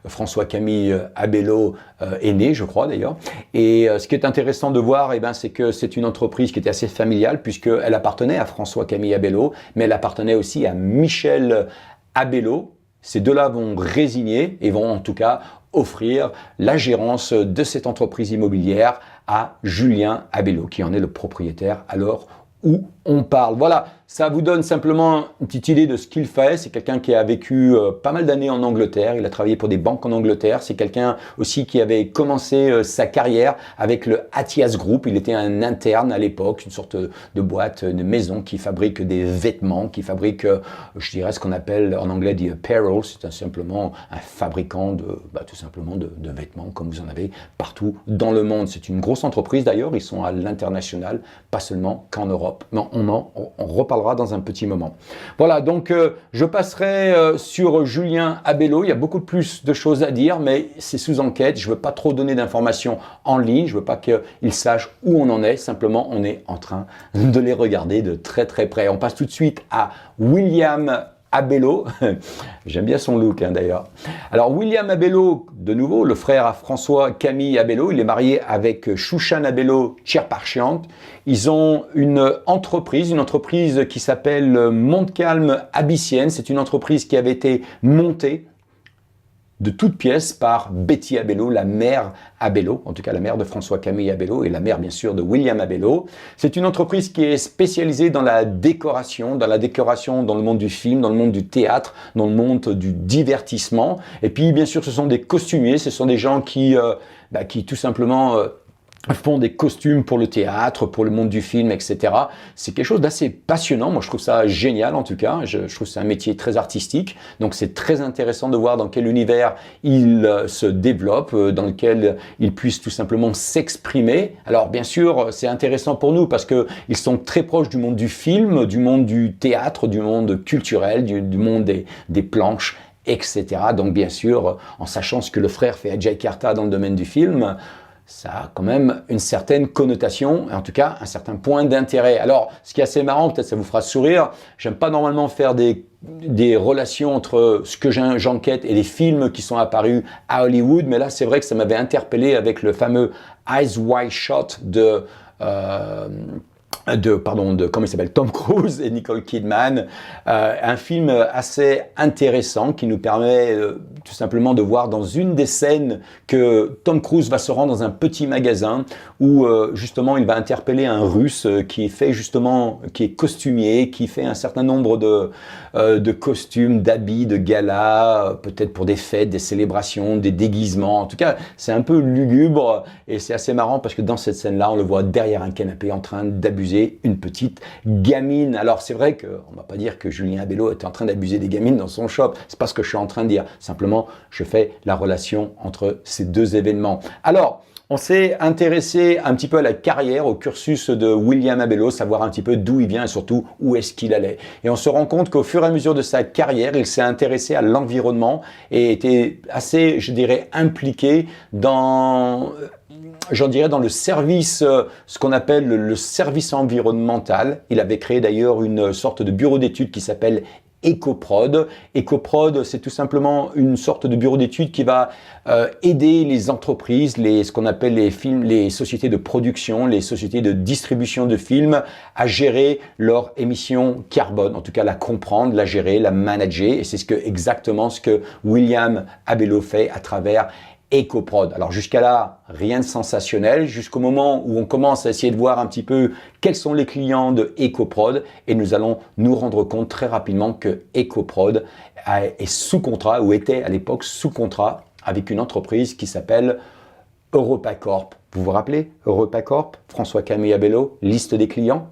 François-Camille Abello est né, je crois d'ailleurs. Et ce qui est intéressant de voir, c'est que c'est une entreprise qui était assez familiale, puisqu'elle appartenait à François-Camille Abello, mais elle appartenait aussi à Michel Abello. Ces deux-là vont résigner et vont en tout cas offrir la gérance de cette entreprise immobilière à Julien Abello, qui en est le propriétaire alors où on parle. Voilà, ça vous donne simplement une petite idée de ce qu'il fait. C'est quelqu'un qui a vécu pas mal d'années en Angleterre. Il a travaillé pour des banques en Angleterre. C'est quelqu'un aussi qui avait commencé sa carrière avec le Athias Group. Il était un interne à l'époque, une sorte de boîte, une maison qui fabrique des vêtements, qui fabrique, je dirais, ce qu'on appelle en anglais du apparel. C'est simplement un fabricant tout simplement de vêtements, comme vous en avez partout dans le monde. C'est une grosse entreprise d'ailleurs. Ils sont à l'international, pas seulement qu'en Europe. Mais on reparlera dans un petit moment. Voilà, donc je passerai sur Julien Abello. Il y a beaucoup plus de choses à dire, mais c'est sous enquête. Je ne veux pas trop donner d'informations en ligne. Je ne veux pas qu'ils sachent où on en est. Simplement, on est en train de les regarder de très très près. On passe tout de suite à William Abello. J'aime bien son look d'ailleurs. Alors William Abello, de nouveau, le frère à François-Camille Abello, il est marié avec Chouchan Abello Tcherparchiant. Ils ont une entreprise qui s'appelle Montcalm Abyssienne. C'est une entreprise qui avait été montée de toutes pièces par Betty Abello, la mère Abello, en tout cas la mère de François-Camille Abello et la mère bien sûr de William Abello. C'est une entreprise qui est spécialisée dans la décoration dans le monde du film, dans le monde du théâtre, dans le monde du divertissement. Et puis bien sûr ce sont des costumiers, ce sont des gens qui tout simplement font des costumes pour le théâtre, pour le monde du film, etc. C'est quelque chose d'assez passionnant. Moi, je trouve ça génial, en tout cas. Je trouve que c'est un métier très artistique. Donc, c'est très intéressant de voir dans quel univers il se développe, dans lequel il puisse tout simplement s'exprimer. Alors, bien sûr, c'est intéressant pour nous parce que ils sont très proches du monde du film, du monde du théâtre, du monde culturel, du monde des planches, etc. Donc, bien sûr, en sachant ce que le frère fait à Jakarta dans le domaine du film, ça a quand même une certaine connotation, en tout cas un certain point d'intérêt. Alors, ce qui est assez marrant, peut-être ça vous fera sourire, j'aime pas normalement faire des relations entre ce que j'enquête et les films qui sont apparus à Hollywood, mais là c'est vrai que ça m'avait interpellé avec le fameux Eyes Wide Shut de comment il s'appelle, Tom Cruise et Nicole Kidman, un film assez intéressant qui nous permet tout simplement de voir dans une des scènes que Tom Cruise va se rendre dans un petit magasin où justement il va interpeller un Russe qui est costumier, qui fait un certain nombre de costumes, d'habits, de galas, peut-être pour des fêtes, des célébrations, des déguisements. En tout cas, c'est un peu lugubre et c'est assez marrant parce que dans cette scène-là, on le voit derrière un canapé en train d'abuser une petite gamine. Alors c'est vrai qu'on ne va pas dire que Julien Abello était en train d'abuser des gamines dans son shop, c'est pas ce que je suis en train de dire, simplement je fais la relation entre ces deux événements. Alors on s'est intéressé un petit peu à la carrière, au cursus de William Abello, savoir un petit peu d'où il vient et surtout où est-ce qu'il allait. Et on se rend compte qu'au fur et à mesure de sa carrière, il s'est intéressé à l'environnement et était assez, je dirais, impliqué dans le service, ce qu'on appelle le service environnemental. Il avait créé d'ailleurs une sorte de bureau d'études qui s'appelle EcoProd. EcoProd, c'est tout simplement une sorte de bureau d'études qui va aider les entreprises, ce qu'on appelle les sociétés de production, les sociétés de distribution de films à gérer leur émission carbone, en tout cas la comprendre, la gérer, la manager. Et c'est exactement ce que William Abello fait à travers EcoProd. Alors jusqu'à là, rien de sensationnel, jusqu'au moment où on commence à essayer de voir un petit peu quels sont les clients de EcoProd et nous allons nous rendre compte très rapidement que EcoProd est sous contrat ou était à l'époque sous contrat avec une entreprise qui s'appelle EuropaCorp. Vous vous rappelez EuropaCorp, François-Camille Abello, liste des clients?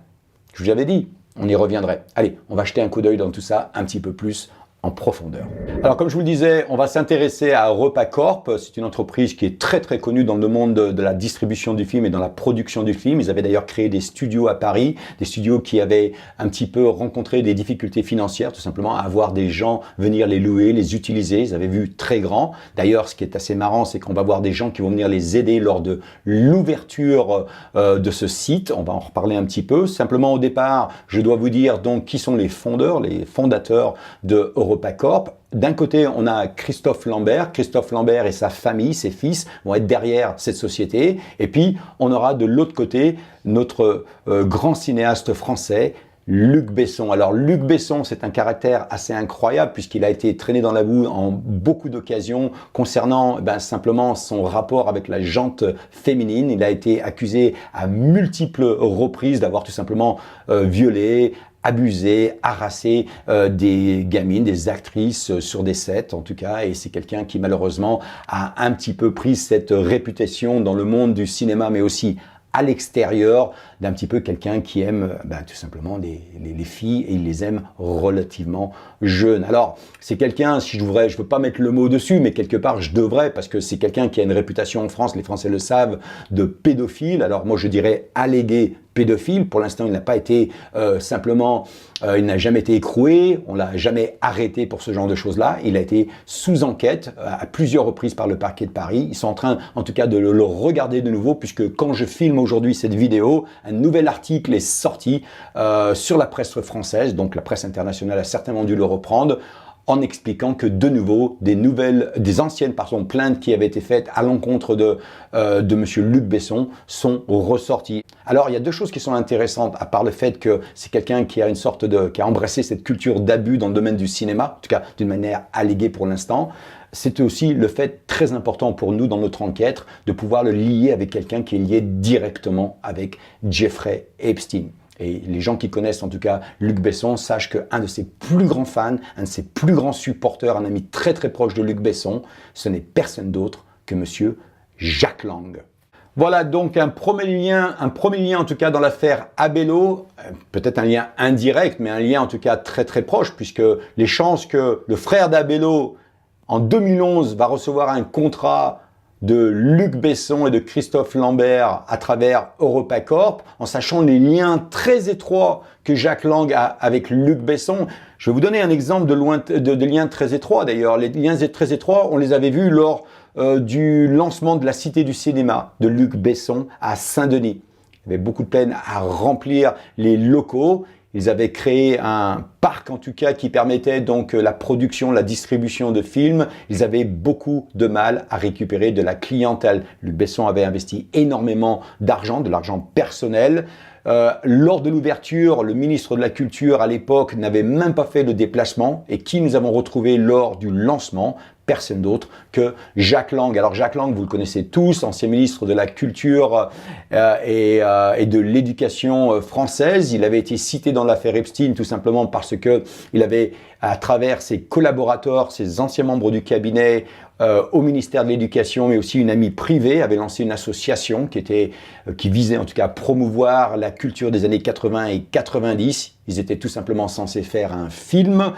Je vous avais dit, on y reviendrait. Allez, on va jeter un coup d'œil dans tout ça un petit peu plus en profondeur. Alors comme je vous le disais, on va s'intéresser à EuropaCorp. C'est une entreprise qui est très connue dans le monde de la distribution du film et dans la production du film. Ils avaient d'ailleurs créé des studios à Paris, des studios qui avaient un petit peu rencontré des difficultés financières, tout simplement à avoir des gens venir les louer, les utiliser. Ils avaient vu très grand. D'ailleurs, ce qui est assez marrant, c'est qu'on va voir des gens qui vont venir les aider lors de l'ouverture de ce site. On va en reparler un petit peu. Simplement au départ, je dois vous dire donc qui sont les fondateurs de EuropaCorp. D'un côté, on a Christophe Lambert. Christophe Lambert et sa famille, ses fils, vont être derrière cette société. Et puis, on aura de l'autre côté notre grand cinéaste français, Luc Besson. Alors Luc Besson, c'est un caractère assez incroyable puisqu'il a été traîné dans la boue en beaucoup d'occasions concernant simplement son rapport avec la gente féminine. Il a été accusé à multiples reprises d'avoir tout simplement violé, abusé, harassé des gamines, des actrices sur des sets en tout cas, et c'est quelqu'un qui malheureusement a un petit peu pris cette réputation dans le monde du cinéma mais aussi à l'extérieur d'un petit peu quelqu'un qui aime tout simplement les filles et il les aime relativement jeunes. Alors c'est quelqu'un, si je veux pas mettre le mot dessus, mais quelque part je devrais parce que c'est quelqu'un qui a une réputation en France, les Français le savent, de pédophile. Alors moi je dirais allégué pédophile. Pour l'instant, il n'a pas été il n'a jamais été écroué, on l'a jamais arrêté pour ce genre de choses-là. Il a été sous enquête à plusieurs reprises par le parquet de Paris. Ils sont en train, en tout cas, de le regarder de nouveau, puisque quand je filme aujourd'hui cette vidéo, un nouvel article est sorti sur la presse française, donc la presse internationale a certainement dû le reprendre, en expliquant que de nouveau, des anciennes plaintes qui avaient été faites à l'encontre de monsieur Luc Besson sont ressorties. Alors, il y a deux choses qui sont intéressantes, à part le fait que c'est quelqu'un qui a qui a embrassé cette culture d'abus dans le domaine du cinéma, en tout cas d'une manière alléguée pour l'instant. C'est aussi le fait très important pour nous dans notre enquête de pouvoir le lier avec quelqu'un qui est lié directement avec Jeffrey Epstein. Et les gens qui connaissent en tout cas Luc Besson sachent qu'un de ses plus grands fans, un de ses plus grands supporters, un ami très proche de Luc Besson, ce n'est personne d'autre que monsieur Jack Lang. Voilà donc un premier lien en tout cas dans l'affaire Abello, peut-être un lien indirect, mais un lien en tout cas très proche, puisque les chances que le frère d'Abello en 2011 va recevoir un contrat de Luc Besson et de Christophe Lambert à travers EuropaCorp, en sachant les liens très étroits que Jack Lang a avec Luc Besson. Je vais vous donner un exemple de liens très étroits d'ailleurs. Les liens très étroits, on les avait vus lors du lancement de la Cité du cinéma de Luc Besson à Saint-Denis. Il y avait beaucoup de peine à remplir les locaux. Ils avaient créé un parc en tout cas qui permettait donc la production, la distribution de films. Ils avaient beaucoup de mal à récupérer de la clientèle. Luc Besson avait investi énormément d'argent, de l'argent personnel. Lors de l'ouverture, le ministre de la Culture à l'époque n'avait même pas fait le déplacement. Et qui nous avons retrouvé lors du lancement? Personne d'autre que Jack Lang. Alors Jack Lang, vous le connaissez tous, ancien ministre de la Culture et de l'Éducation française. Il avait été cité dans l'affaire Epstein tout simplement parce que il avait, à travers ses collaborateurs, ses anciens membres du cabinet au ministère de l'Éducation, mais aussi une amie privée, avait lancé une association qui visait en tout cas à promouvoir la culture des années 80 et 90. Ils étaient tout simplement censés faire un film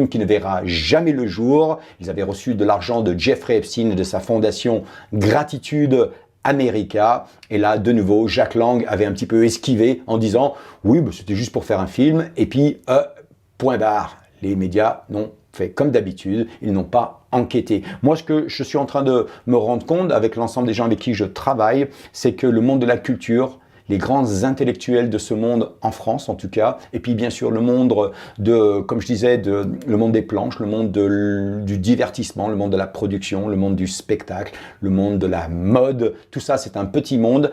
qui ne verra jamais le jour. Ils avaient reçu de l'argent de Jeffrey Epstein et de sa fondation Gratitude America. Et là, de nouveau, Jack Lang avait un petit peu esquivé en disant « Oui, c'était juste pour faire un film. » Et puis, point barre. Les médias n'ont fait comme d'habitude, ils n'ont pas enquêté. Moi, ce que je suis en train de me rendre compte avec l'ensemble des gens avec qui je travaille, c'est que le monde de la culture, les grands intellectuels de ce monde en France en tout cas, et puis bien sûr le monde comme je disais, le monde des planches, le monde du divertissement, le monde de la production, le monde du spectacle, le monde de la mode, tout ça c'est un petit monde.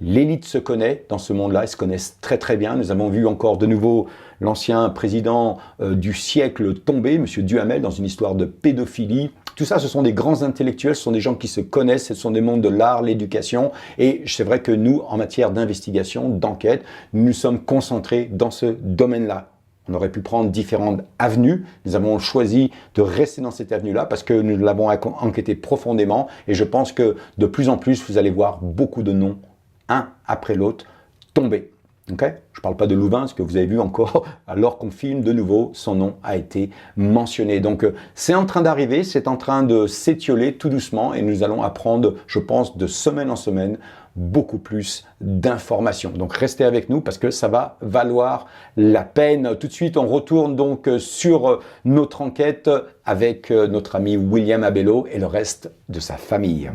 L'élite se connaît dans ce monde-là, ils se connaissent très bien. Nous avons vu encore de nouveau l'ancien président du siècle tombé, M. Duhamel, dans une histoire de pédophilie. Tout ça, ce sont des grands intellectuels, ce sont des gens qui se connaissent, ce sont des mondes de l'art, l'éducation. Et c'est vrai que nous, en matière d'investigation, d'enquête, nous sommes concentrés dans ce domaine-là. On aurait pu prendre différentes avenues. Nous avons choisi de rester dans cette avenue-là parce que nous l'avons enquêté profondément. Et je pense que de plus en plus, vous allez voir beaucoup de noms, un après l'autre, tomber. Okay? Je ne parle pas de Louvain, ce que vous avez vu encore, alors qu'on filme de nouveau, son nom a été mentionné. Donc c'est en train d'arriver, c'est en train de s'étioler tout doucement et nous allons apprendre, je pense, de semaine en semaine, beaucoup plus d'informations. Donc restez avec nous parce que ça va valoir la peine. Tout de suite, on retourne donc sur notre enquête avec notre ami William Abello et le reste de sa famille.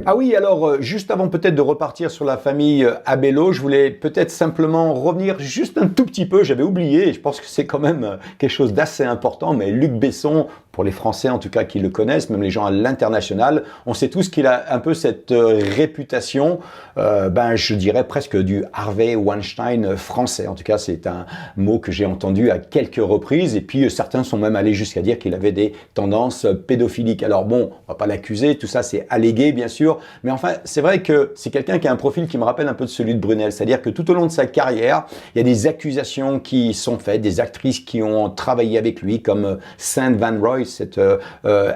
Ah oui, alors juste avant peut-être de repartir sur la famille Abello, je voulais peut-être simplement revenir juste un tout petit peu, j'avais oublié, et je pense que c'est quand même quelque chose d'assez important, mais Luc Besson, pour les Français en tout cas qui le connaissent, même les gens à l'international, on sait tous qu'il a un peu cette réputation, je dirais presque du Harvey Weinstein français. En tout cas, c'est un mot que j'ai entendu à quelques reprises, et puis certains sont même allés jusqu'à dire qu'il avait des tendances pédophiliques. Alors bon, on va pas l'accuser, tout ça c'est allégué bien sûr, mais enfin c'est vrai que c'est quelqu'un qui a un profil qui me rappelle un peu de celui de Brunel, c'est-à-dire que tout au long de sa carrière, il y a des accusations qui sont faites, des actrices qui ont travaillé avec lui, comme Saint Van Roy, cette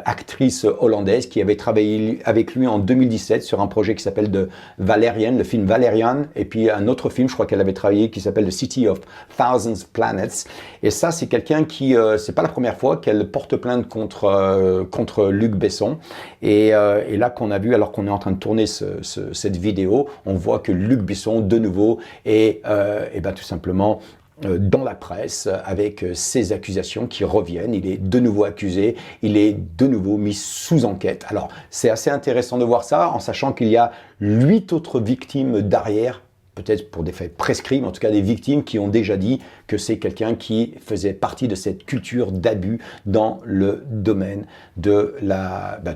actrice hollandaise qui avait travaillé avec lui en 2017 sur un projet qui s'appelle de Valerian, le film Valerian, et puis un autre film, je crois qu'elle avait travaillé, qui s'appelle The City of Thousands Planets. Et ça, c'est quelqu'un qui, c'est pas la première fois qu'elle porte plainte contre Luc Besson. Et là qu'on a vu, alors qu'on est en train de tourner cette vidéo, on voit que Luc Besson, de nouveau, est tout simplement dans la presse avec ces accusations qui reviennent. Il est de nouveau accusé, il est de nouveau mis sous enquête. Alors, c'est assez intéressant de voir ça en sachant qu'il y a 8 autres victimes derrière, peut-être pour des faits prescrits, mais en tout cas des victimes qui ont déjà dit que c'est quelqu'un qui faisait partie de cette culture d'abus dans le domaine de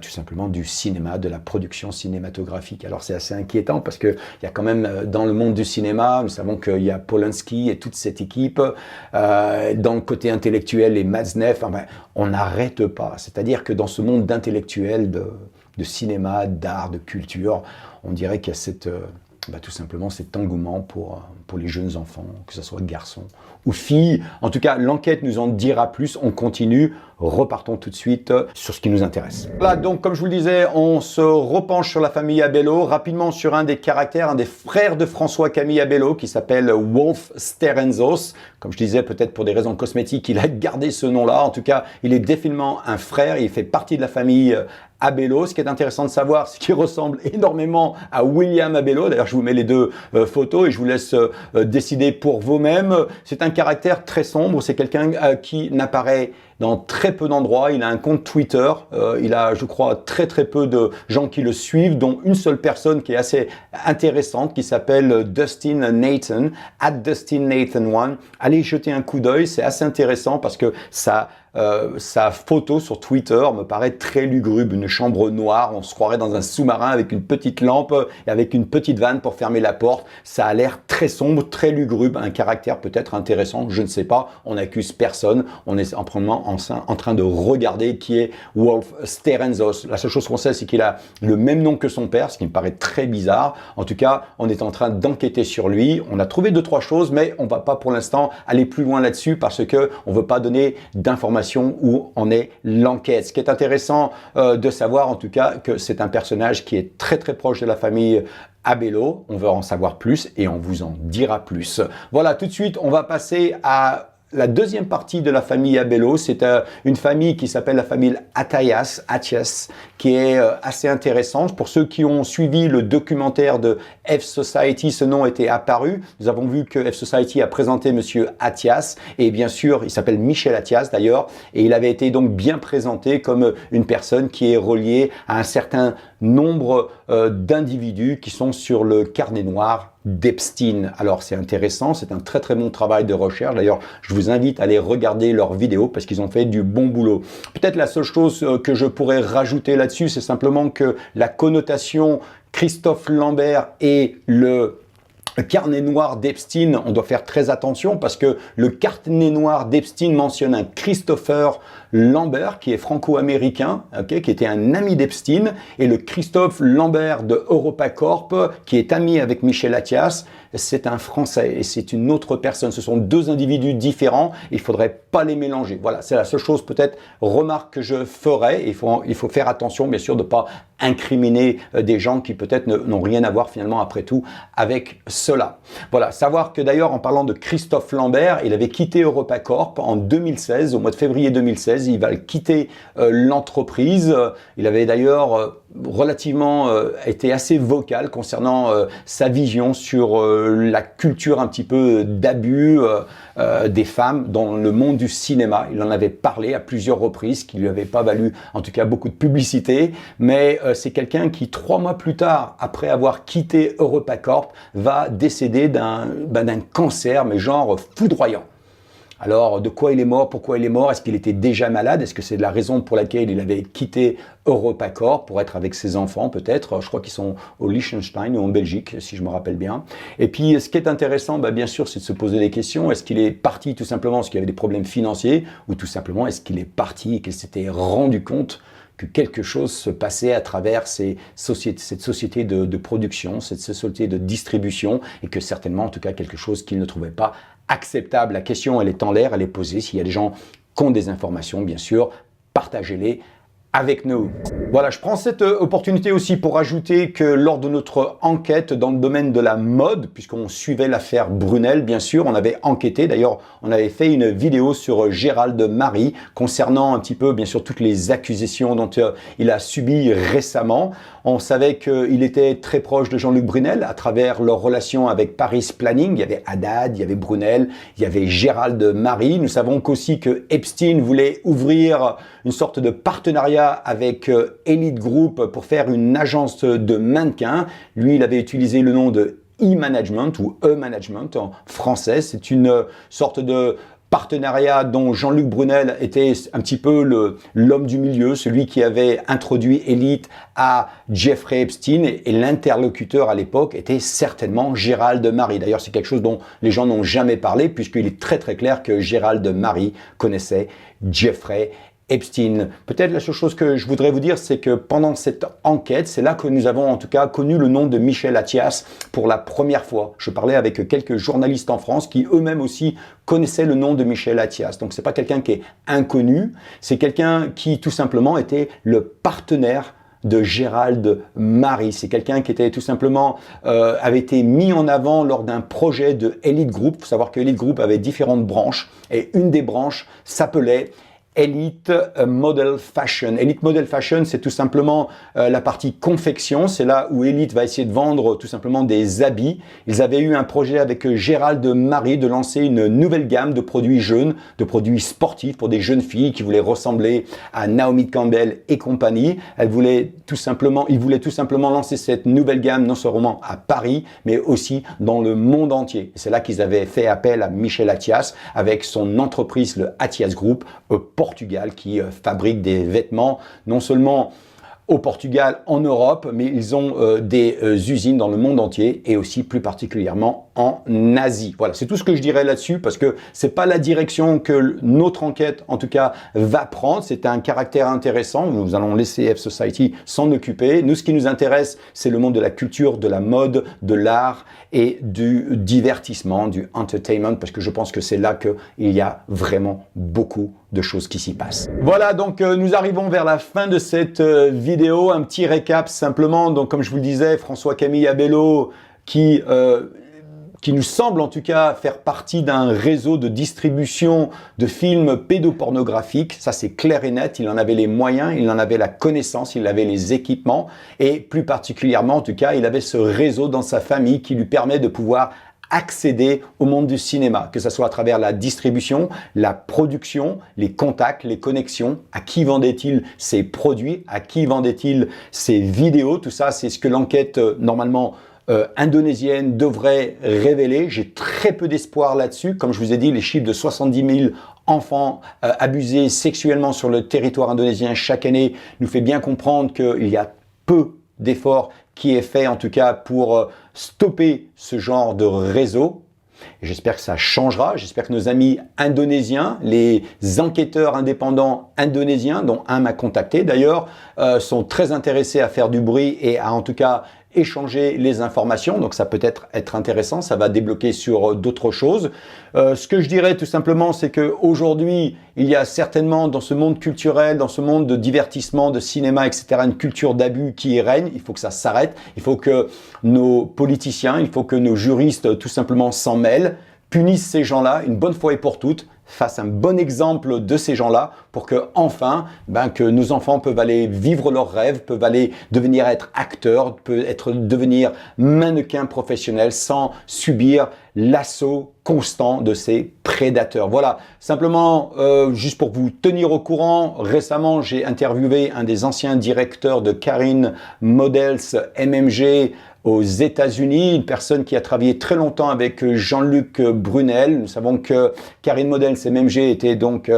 tout simplement du cinéma, de la production cinématographique. Alors c'est assez inquiétant parce qu'il y a quand même dans le monde du cinéma, nous savons qu'il y a Polanski et toute cette équipe, dans le côté intellectuel et Maznev, on n'arrête pas. C'est-à-dire que dans ce monde d'intellectuels, de cinéma, d'art, de culture, on dirait qu'il y a tout simplement cet engouement pour les jeunes enfants, que ce soit garçons ou filles. En tout cas, l'enquête nous en dira plus. On continue. Repartons tout de suite sur ce qui nous intéresse. Voilà, donc comme je vous le disais, on se repenche sur la famille Abello, rapidement sur un des caractères, un des frères de François Camille Abello, qui s'appelle Wolf Sterenzos. Comme je disais, peut-être pour des raisons cosmétiques, il a gardé ce nom-là. En tout cas, il est définitivement un frère. Il fait partie de la famille Abello. Ce qui est intéressant de savoir, c'est qu'il ressemble énormément à William Abello. D'ailleurs, je vous mets les deux photos et je vous laisse décider pour vous-même. C'est un caractère très sombre. C'est quelqu'un qui n'apparaît dans très peu d'endroits. Il a un compte Twitter. Il a, je crois, très peu de gens qui le suivent, dont une seule personne qui est assez intéressante, qui s'appelle Dustin Nathan, @DustinNathan1. Allez jeter un coup d'œil, c'est assez intéressant parce que sa photo sur Twitter me paraît très lugubre, une chambre noire, on se croirait dans un sous-marin avec une petite lampe et avec une petite vanne pour fermer la porte. Ça a l'air très sombre, très lugubre, un caractère peut-être intéressant, je ne sais pas, on n'accuse personne, on est simplement en train de regarder qui est Wolf Sterenzos. La seule chose qu'on sait, c'est qu'il a le même nom que son père, ce qui me paraît très bizarre. En tout cas, on est en train d'enquêter sur lui. On a trouvé 2-3 choses, mais on va pas pour l'instant aller plus loin là-dessus parce que on veut pas donner d'informations où en est l'enquête. Ce qui est intéressant de savoir, en tout cas, que c'est un personnage qui est très proche de la famille Abello. On veut en savoir plus et on vous en dira plus. Voilà, tout de suite, on va passer à la deuxième partie de la famille Abello. C'est une famille qui s'appelle la famille Attias, qui est assez intéressante. Pour ceux qui ont suivi le documentaire de F-Society, ce nom était apparu. Nous avons vu que F-Society a présenté Monsieur Attias, et bien sûr, il s'appelle Michel Attias d'ailleurs, et il avait été donc bien présenté comme une personne qui est reliée à un certain nombre d'individus qui sont sur le carnet noir d'Epstein. Alors c'est intéressant, c'est un très bon travail de recherche. D'ailleurs, je vous invite à aller regarder leurs vidéos parce qu'ils ont fait du bon boulot. Peut-être la seule chose que je pourrais rajouter là-dessus, c'est simplement que la connotation Christophe Lambert et le carnet noir d'Epstein, on doit faire très attention parce que le carnet noir d'Epstein mentionne un Christopher Lambert qui est franco-américain, qui était un ami d'Epstein, et le Christophe Lambert de EuropaCorp qui est ami avec Michel Attias, c'est un Français et c'est une autre personne. Ce sont deux individus différents, il faudrait pas les mélanger. Voilà, c'est la seule chose peut-être remarque que je ferai. Il faut faire attention bien sûr de pas incriminer des gens qui peut-être n'ont rien à voir finalement après tout avec cela. Voilà, savoir que d'ailleurs, en parlant de Christophe Lambert, il avait quitté EuropaCorp en 2016, au mois de février 2016. Il va quitter l'entreprise. Il avait d'ailleurs relativement été assez vocal concernant sa vision sur la culture un petit peu d'abus des femmes dans le monde du cinéma. Il en avait parlé à plusieurs reprises, qui lui avait pas valu en tout cas beaucoup de publicité, mais c'est quelqu'un qui 3 mois plus tard, après avoir quitté EuropaCorp, va décéder d'un cancer, mais genre foudroyant. Alors, de quoi il est mort? Pourquoi il est mort? Est-ce qu'il était déjà malade? Est-ce que c'est la raison pour laquelle il avait quitté EuropaCorp pour être avec ses enfants, peut-être? Je crois qu'ils sont au Liechtenstein ou en Belgique, si je me rappelle bien. Et puis, ce qui est intéressant, bien sûr, c'est de se poser des questions. Est-ce qu'il est parti tout simplement parce qu'il y avait des problèmes financiers? Ou tout simplement, est-ce qu'il est parti et qu'il s'était rendu compte que quelque chose se passait à travers cette société de production, cette société de distribution, et que certainement, en tout cas, quelque chose qu'il ne trouvait pas acceptable. La question, elle est en l'air, elle est posée. S'il y a des gens qui ont des informations, bien sûr, partagez-les avec nous. Voilà, je prends cette opportunité aussi pour ajouter que lors de notre enquête dans le domaine de la mode, puisqu'on suivait l'affaire Brunel, bien sûr, on avait enquêté. D'ailleurs, on avait fait une vidéo sur Gérald Marie concernant un petit peu, bien sûr, toutes les accusations dont il a subi récemment. On savait qu'il était très proche de Jean-Luc Brunel à travers leur relation avec Paris Planning. Il y avait Haddad, il y avait Brunel, il y avait Gérald Marie. Nous savons qu'aussi que Epstein voulait ouvrir une sorte de partenariat avec Elite Group pour faire une agence de mannequins. Lui, il avait utilisé le nom de E-Management ou E-Management en français. C'est une sorte de partenariat dont Jean-Luc Brunel était un petit peu l'homme du milieu, celui qui avait introduit Elite à Jeffrey Epstein, et l'interlocuteur à l'époque était certainement Gérald Marie. D'ailleurs, c'est quelque chose dont les gens n'ont jamais parlé, puisqu'il est très très clair que Gérald Marie connaissait Jeffrey Epstein. Peut-être la seule chose que je voudrais vous dire, c'est que pendant cette enquête, c'est là que nous avons en tout cas connu le nom de Michel Attias pour la première fois. Je parlais avec quelques journalistes en France qui eux-mêmes aussi connaissaient le nom de Michel Attias. Donc c'est pas quelqu'un qui est inconnu, c'est quelqu'un qui tout simplement était le partenaire de Gérald Marie. C'est quelqu'un qui était tout simplement avait été mis en avant lors d'un projet de Elite Group. Il faut savoir que Elite Group avait différentes branches et une des branches s'appelait Elite Model Fashion. Elite Model Fashion, c'est tout simplement la partie confection. C'est là où Elite va essayer de vendre tout simplement des habits. Ils avaient eu un projet avec Gérald Marie de lancer une nouvelle gamme de produits jeunes, de produits sportifs pour des jeunes filles qui voulaient ressembler à Naomi Campbell et compagnie. Ils voulaient tout simplement lancer cette nouvelle gamme non seulement à Paris, mais aussi dans le monde entier. C'est là qu'ils avaient fait appel à Michel Attias avec son entreprise, le Attias Group, Portugal, qui fabrique des vêtements non seulement au Portugal, en Europe, mais ils ont des usines dans le monde entier et aussi plus particulièrement en Asie. Voilà, c'est tout ce que je dirais là-dessus parce que c'est pas la direction que notre enquête, en tout cas, va prendre. C'est un caractère intéressant. Nous allons laisser F-Society s'en occuper. Nous, ce qui nous intéresse, c'est le monde de la culture, de la mode, de l'art et du divertissement, du entertainment, parce que je pense que c'est là qu'il y a vraiment beaucoup de choses qui s'y passent. Voilà, donc nous arrivons vers la fin de cette vidéo. Un petit récap simplement. Donc, comme je vous le disais, François-Camille Abello qui nous semble en tout cas faire partie d'un réseau de distribution de films pédopornographiques. Ça, c'est clair et net. Il en avait les moyens, il en avait la connaissance, il avait les équipements et plus particulièrement, en tout cas, il avait ce réseau dans sa famille qui lui permet de pouvoir accéder au monde du cinéma, que ce soit à travers la distribution, la production, les contacts, les connexions. À qui vendait-il ses produits? À qui vendait-il ses vidéos? Tout ça, c'est ce que l'enquête normalement indonésienne devrait révéler. J'ai très peu d'espoir là-dessus. Comme je vous ai dit, les chiffres de 70 000 enfants abusés sexuellement sur le territoire indonésien chaque année nous fait bien comprendre qu'il y a peu d'efforts qui est fait en tout cas pour stopper ce genre de réseau. J'espère que ça changera. J'espère que nos amis indonésiens, les enquêteurs indépendants indonésiens, dont un m'a contacté d'ailleurs, sont très intéressés à faire du bruit et à en tout cas échanger les informations. Donc ça peut être intéressant, ça va débloquer sur d'autres choses. Ce que je dirais tout simplement, c'est qu'aujourd'hui, il y a certainement dans ce monde culturel, dans ce monde de divertissement, de cinéma, etc., une culture d'abus qui y règne. Il faut que ça s'arrête. Il faut que nos politiciens, il faut que nos juristes tout simplement s'en mêlent, punissent ces gens-là une bonne fois et pour toutes, fassent un bon exemple de ces gens-là pour que enfin, que nos enfants peuvent aller vivre leurs rêves, peuvent aller être acteurs, devenir mannequins professionnels sans subir l'assaut constant de ces prédateurs. Voilà, simplement, juste pour vous tenir au courant, récemment, j'ai interviewé un des anciens directeurs de Karine Models MMG aux États-Unis, une personne qui a travaillé très longtemps avec Jean-Luc Brunel. Nous savons que Karine Models MMG était donc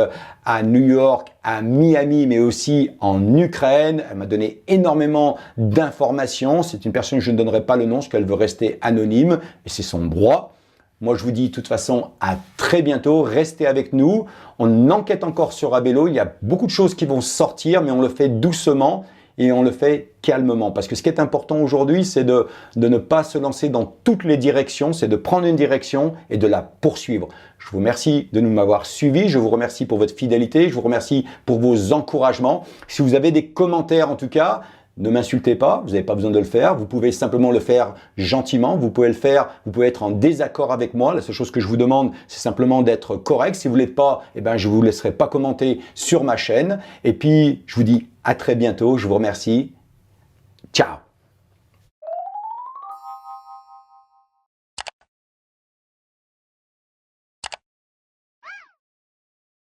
à New York, à Miami, mais aussi en Ukraine. Elle m'a donné énormément d'informations. C'est une personne, je ne donnerai pas le nom, parce qu'elle veut rester anonyme, et c'est son droit. Moi, je vous dis de toute façon à très bientôt. Restez avec nous. On enquête encore sur Abello. Il y a beaucoup de choses qui vont sortir, mais on le fait doucement et on le fait calmement. Parce que ce qui est important aujourd'hui, c'est de ne pas se lancer dans toutes les directions, c'est de prendre une direction et de la poursuivre. Je vous remercie de nous m'avoir suivis. Je vous remercie pour votre fidélité. Je vous remercie pour vos encouragements. Si vous avez des commentaires, en tout cas, ne m'insultez pas, vous n'avez pas besoin de le faire, vous pouvez simplement le faire gentiment, vous pouvez le faire, vous pouvez être en désaccord avec moi, la seule chose que je vous demande, c'est simplement d'être correct. Si vous ne l'êtes pas, je ne vous laisserai pas commenter sur ma chaîne. Et puis, je vous dis à très bientôt, je vous remercie, ciao.